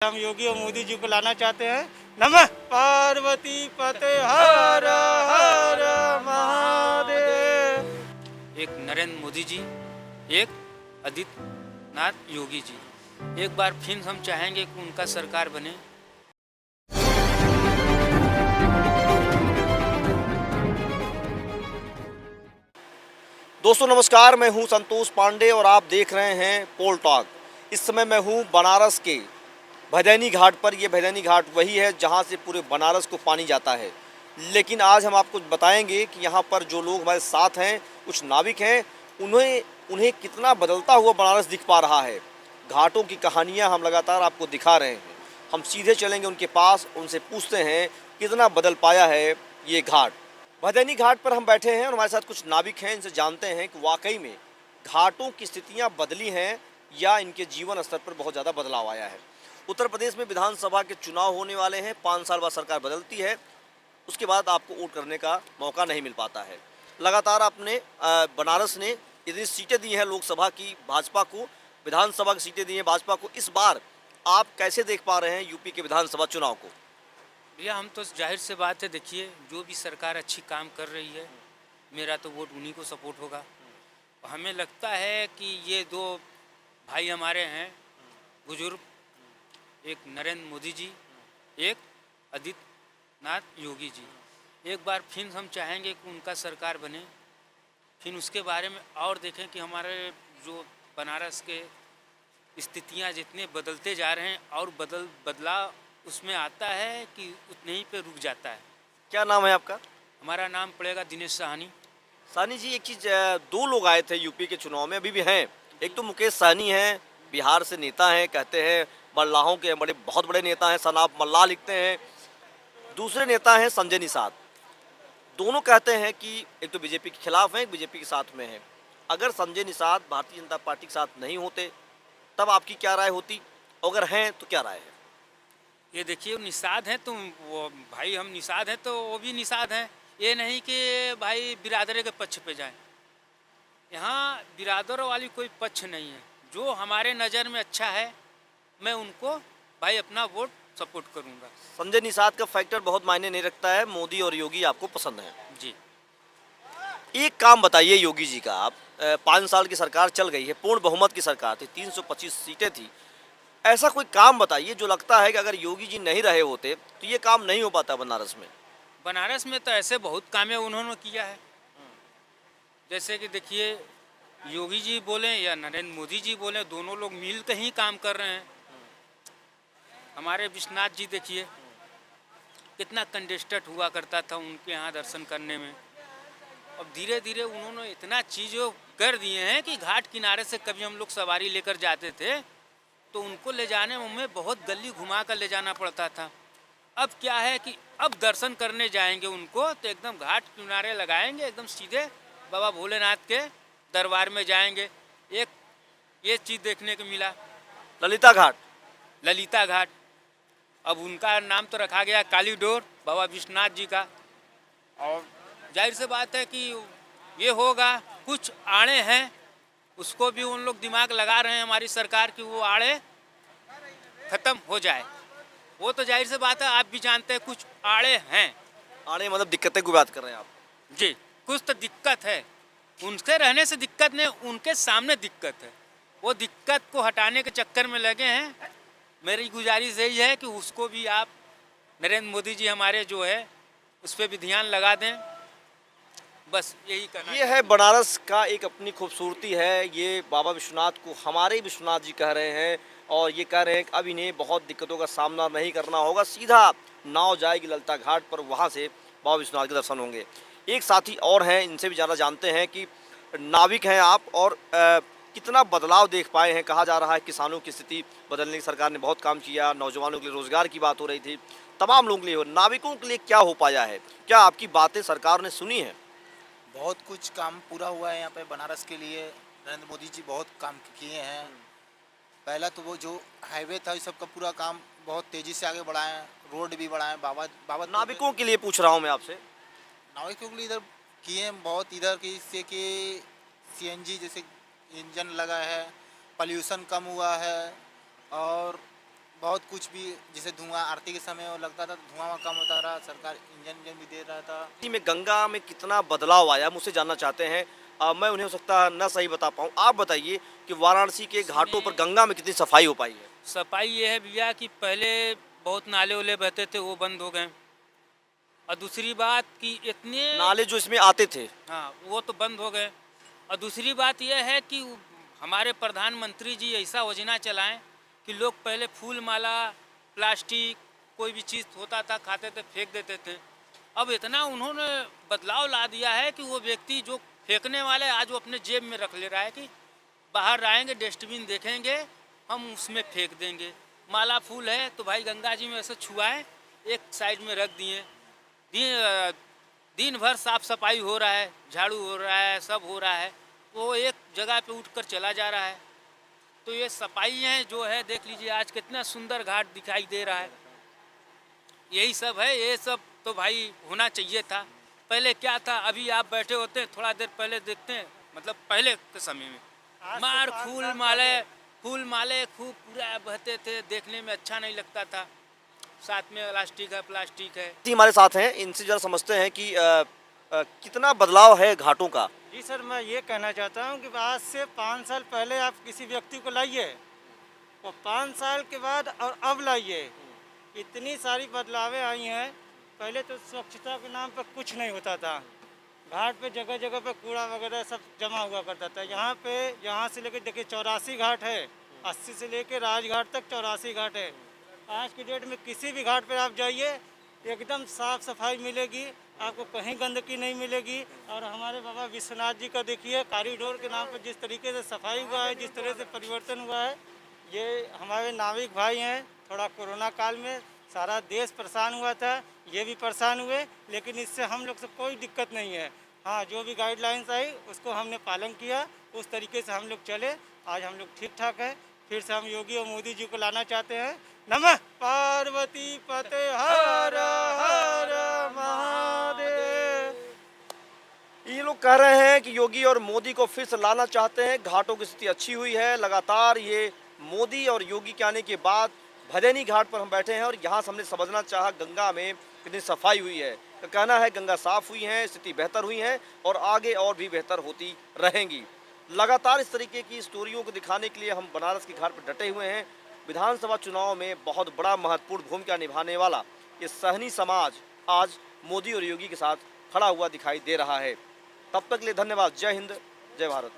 हम योगी और मोदी जी को लाना चाहते हैं। नमः पार्वती पते हर हर महादेव। एक नरेंद्र मोदी जी, एक आदित्यनाथ योगी जी। एक बार फिर हम चाहेंगे कि उनका सरकार बने। दोस्तों नमस्कार, मैं हूं संतोष पांडे और आप देख रहे हैं पोल टॉक। इस समय मैं हूं बनारस के भदैनी घाट पर। यह भदैनी घाट वही है जहां से पूरे बनारस को पानी जाता है। लेकिन आज हम आपको बताएंगे कि यहां पर जो लोग हमारे साथ हैं, कुछ नाविक हैं, उन्हें कितना बदलता हुआ बनारस दिख पा रहा है। घाटों की कहानियाँ हम लगातार आपको दिखा रहे हैं। हम सीधे चलेंगे उनके पास, उनसे पूछते हैं कितना बदल पाया है ये घाट। भदैनी घाट पर हम बैठे हैं और हमारे साथ कुछ नाविक हैं। इनसे जानते हैं कि वाकई में घाटों की स्थितियां बदली हैं या इनके जीवन स्तर पर बहुत ज़्यादा बदलाव आया है। उत्तर प्रदेश में विधानसभा के चुनाव होने वाले हैं। 5 साल बाद सरकार बदलती है, उसके बाद आपको वोट करने का मौका नहीं मिल पाता है। लगातार आपने बनारस ने इतनी सीटें दी हैं लोकसभा की भाजपा को, विधानसभा की सीटें दी हैं भाजपा को। इस बार आप कैसे देख पा रहे हैं यूपी के विधानसभा चुनाव को? भैया हम तो जाहिर से बात है, देखिए जो भी सरकार अच्छी काम कर रही है, मेरा तो वोट उन्हीं को सपोर्ट होगा। हमें लगता है कि ये दो भाई हमारे हैं बुजुर्ग, एक नरेंद्र मोदी जी, एक आदित्यनाथ योगी जी। एक बार फिर हम चाहेंगे कि उनका सरकार बने। फिर उसके बारे में और देखें कि हमारे जो बनारस के स्थितियां जितने बदलते जा रहे हैं और बदलाव उसमें आता है कि उतने ही पे रुक जाता है। क्या नाम है आपका? हमारा नाम पड़ेगा दिनेश साहनी। साहनी जी, एक चीज, दो लोग आए थे यूपी के चुनाव में, अभी भी हैं। एक तो मुकेश सहनी हैं, बिहार से नेता हैं, कहते हैं मल्लाहों के बहुत बड़े नेता हैं, सनाब मल्लाह लिखते हैं। दूसरे नेता हैं संजय निषाद। दोनों कहते हैं कि एक तो बीजेपी के खिलाफ हैं, एक बीजेपी के साथ में है। अगर संजय निषाद भारतीय जनता पार्टी के साथ नहीं होते तब आपकी क्या राय होती? अगर हैं तो क्या राय है? ये देखिए निषाद हैं तो वो भाई, हम निषाद हैं तो वो भी निषाद हैं। ये नहीं कि भाई बिरादरी के पक्ष पे जाएं। यहाँ बिरादर वाली कोई पक्ष नहीं है। जो हमारे नज़र में अच्छा है मैं उनको भाई अपना वोट सपोर्ट करूँगा। संजय निषाद का फैक्टर बहुत मायने नहीं रखता है, मोदी और योगी आपको पसंद है जी। एक काम बताइए योगी जी का आप, 5 साल की सरकार चल गई है, पूर्ण बहुमत की सरकार थी, 325 सीटें थी। ऐसा कोई काम बताइए जो लगता है कि अगर योगी जी नहीं रहे होते तो ये काम नहीं हो पाता बनारस में। बनारस में तो ऐसे बहुत कामें उन्होंने किया है। जैसे कि देखिए योगी जी बोले या नरेंद्र मोदी जी बोले, दोनों लोग मिल के ही काम कर रहे हैं। हमारे विश्वनाथ जी देखिए कितना कंजेस्टेड हुआ करता था उनके यहाँ दर्शन करने में। अब धीरे धीरे उन्होंने इतना चीज़ों कर दिए हैं कि घाट किनारे से कभी हम लोग सवारी लेकर जाते थे तो उनको ले जाने में हमें बहुत गली घुमा कर ले जाना पड़ता था। अब क्या है कि अब दर्शन करने जाएंगे उनको तो एकदम घाट किनारे लगाएंगे, एकदम सीधे बाबा भोलेनाथ के दरबार में जाएंगे। एक ये चीज़ देखने को मिला, ललिता घाट। ललिता घाट। अब उनका नाम तो रखा गया कालीडोर बाबा विश्वनाथ जी का। और जाहिर से बात है कि ये होगा, कुछ आड़े हैं उसको भी उन लोग दिमाग लगा रहे हैं हमारी सरकार की वो आड़े खत्म हो जाए। वो तो जाहिर से बात है, आप भी जानते हैं कुछ आड़े हैं। आने मतलब दिक्कतें की बात कर रहे हैं आप? जी, कुछ तो दिक्कत है। उनसे रहने से दिक्कत नहीं, उनके सामने दिक्कत है। वो दिक्कत को हटाने के चक्कर में लगे हैं। मेरी गुजारिश यही है कि उसको भी आप, नरेंद्र मोदी जी हमारे जो है उस पर भी ध्यान लगा दें। बस यही करना। ये है बनारस का एक अपनी खूबसूरती है। ये बाबा विश्वनाथ को हमारे विश्वनाथ जी कह रहे हैं और ये कह रहे हैं कि अब इन्हें बहुत दिक्कतों का सामना नहीं करना होगा। सीधा नाव जाएगी ललिता घाट पर, वहाँ से बाबा विश्वनाथ के दर्शन होंगे। एक साथी और हैं, इनसे भी ज़्यादा जानते हैं कि नाविक हैं आप और कितना बदलाव देख पाए हैं। कहा जा रहा है किसानों की स्थिति बदलने की सरकार ने बहुत काम किया, नौजवानों के लिए रोजगार की बात हो रही थी, तमाम लोगों के लिए हो, नाविकों के लिए क्या हो पाया है? क्या आपकी बातें सरकार ने सुनी है? बहुत कुछ काम पूरा हुआ है यहाँ पे बनारस के लिए। नरेंद्र मोदी जी बहुत काम किए हैं। पहला तो वो जो हाईवे था, इस सब का पूरा काम बहुत तेज़ी से आगे बढ़ाए, रोड भी बढ़ाए। बाबा नाविकों के लिए पूछ रहा हूँ मैं आपसे। नाविकों के लिए इधर किए हैं बहुत, इधर की इससे कि सीएनजी जैसे इंजन लगा है, पॉल्यूशन कम हुआ है और बहुत कुछ भी, जैसे धुआं आरती के समय वो लगता था, धुआं वहाँ कम होता रहा, सरकार इंजन भी दे रहा था। में गंगा में कितना बदलाव आया मुझसे जानना चाहते हैं। मैं उन्हें हो सकता है न सही बता पाऊँ, आप बताइए कि वाराणसी के घाटों पर गंगा में कितनी सफाई हो पाई है। सफाई ये है भैया कि पहले बहुत नाले उले बहते थे, वो बंद हो गए। और दूसरी बात कि इतने नाले जो इसमें आते थे, हाँ वो तो बंद हो गए। और दूसरी बात यह है कि हमारे प्रधानमंत्री जी ऐसा योजना चलाएं कि लोग पहले फूल माला, प्लास्टिक, कोई भी चीज़ होता था खाते थे फेंक देते थे। अब इतना उन्होंने बदलाव ला दिया है कि वो व्यक्ति जो फेंकने वाले आज वो अपने जेब में रख ले रहा है कि बाहर आएंगे डस्टबिन देखेंगे हम उसमें फेंक देंगे। माला फूल है तो भाई गंगा जी में ऐसे छुआए, एक साइड में रख दिए। दिन भर साफ सफाई हो रहा है, झाड़ू हो रहा है, सब हो रहा है, वो एक जगह पे उठकर चला जा रहा है। तो ये सफाई जो है देख लीजिए आज कितना सुंदर घाट दिखाई दे रहा है। यही सब है, ये सब तो भाई होना चाहिए था। पहले क्या था, अभी आप बैठे होते हैं थोड़ा देर पहले देखते हैं, मतलब पहले के समय में मार फूल माले खूब पूरा बहते थे, देखने में अच्छा नहीं लगता था। साथ में प्लास्टिक है। हमारे साथ हैं, इनसे जरा समझते हैं कि कितना बदलाव है घाटों का। जी सर, मैं ये कहना चाहता हूँ कि आज से 5 साल पहले आप किसी व्यक्ति को लाइए और 5 साल के बाद और अब लाइए, इतनी सारी बदलावें आई हैं। पहले तो स्वच्छता के नाम पर कुछ नहीं होता था, घाट पे जगह जगह पे कूड़ा वगैरह सब जमा हुआ करता था। यहाँ से लेकर देखिए 84 घाट है, 80 से लेकर राजघाट तक 84 घाट है। आज की डेट में किसी भी घाट पर आप जाइए एकदम साफ सफाई मिलेगी, आपको कहीं गंदगी नहीं मिलेगी। और हमारे बाबा विश्वनाथ जी का देखिए कॉरिडोर के नाम पर जिस तरीके से सफाई हुआ है, जिस तरह से परिवर्तन हुआ है, ये हमारे नाविक भाई हैं। थोड़ा कोरोना काल में सारा देश परेशान हुआ था, ये भी परेशान हुए, लेकिन इससे हम लोग से कोई दिक्कत नहीं है। हाँ, जो भी गाइडलाइंस आई उसको हमने पालन किया, उस तरीके से हम लोग चले, आज हम लोग ठीक ठाक है। फिर से हम योगी और मोदी जी को लाना चाहते हैं। नमः पार्वती पते हर हर महादेव। ये लोग कह रहे हैं कि योगी और मोदी को फिर से लाना चाहते हैं। घाटों की स्थिति अच्छी हुई है लगातार। ये मोदी और योगी के आने के बाद भदैनी घाट पर हम बैठे हैं और यहाँ से हमने समझना चाहा गंगा में कितनी सफाई हुई है। तो कहना है गंगा साफ हुई है, स्थिति बेहतर हुई है और आगे और भी बेहतर होती रहेंगी। लगातार इस तरीके की स्टोरियों को दिखाने के लिए हम बनारस के घाट पर डटे हुए हैं। विधानसभा चुनाव में बहुत बड़ा महत्वपूर्ण भूमिका निभाने वाला ये सहनी समाज आज मोदी और योगी के साथ खड़ा हुआ दिखाई दे रहा है। तब तक के लिए धन्यवाद। जय हिंद, जय भारत।